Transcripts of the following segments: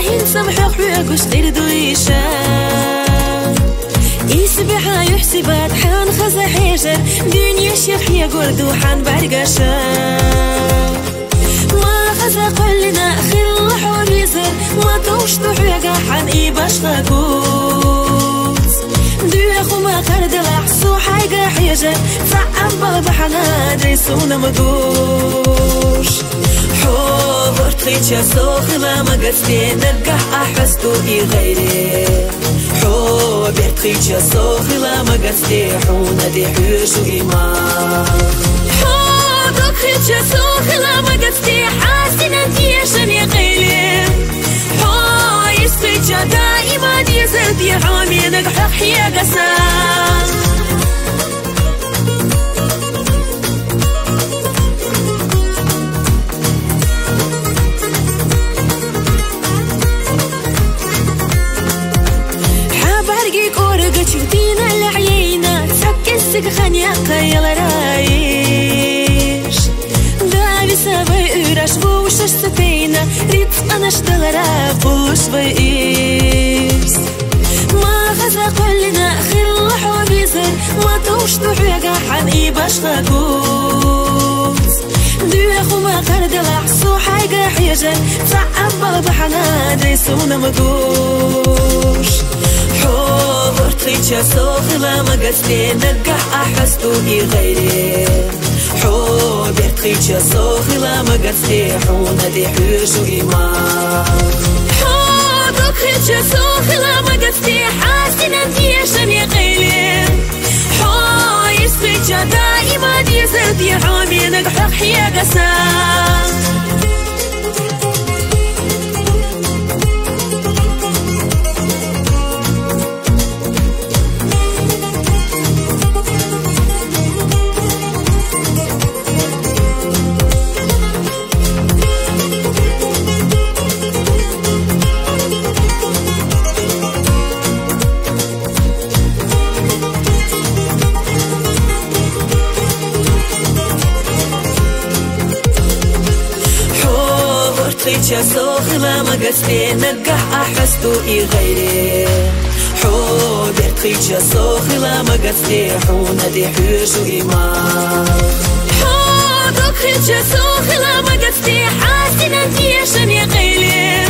حين سمحق حقوش غير دويشة يسبح يحسبات حان خزا حجر دنيا شيخ يا قردو حان برقشة ما خزا قلنا خل حوريزر ما توشتو حقا حان إيباش تاكوز دويخو ما قرد لحسو حقا حجر فعم بابحنا دريسونا مدوش حوبر تخيتشا سوخلا ما قصدي نرقح أحستو إي غيري حوبر تخيتشا سوخلا ما قصدي حونا دي حيوشو إيمان حوبر تخيتشا سوخلا ما قصدي حاسنا ديشن يا غيري حو يسخيتشا دائما يزد يا حومي نقحق يا قسام شوتينا العيينا سكسك خنيا قيل رايش دابي سبي إراش بوش ستينا ريت أنا اشتغل بوش بيس ما خزا قلنا خل حوبيزر ما توشتو حقا حني باش تاكوز دويخو ما قرد لحسو حقا حيجر صعب بابحنا دريسونا مدوش حوبر تخيتشا سوخلا ما قصدي نرقح أحستو إي غيري حوبر تخيتشا سوخلا ما قصدي حونا دي حيوشو إيمان حوبر تخيتشا سوخلا ما قصدي حاسنا ديشن يا غيري حو يسخيتشا دائما يزد يا حومي نقحق يا قسام تخيتشا سوخلا ما قصدي نرقح أحستو إي غيري حوبر تخيتشا سوخلا ما قصدي حونا دي حيوشو إيمان حوبر تخيتشا سوخلا ما قصدي حاسنا ديشن يا غيري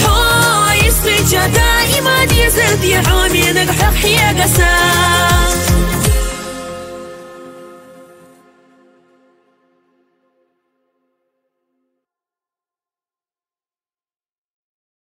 حو يسخيتشا دائما يزد يا حومي نقحق يا قسام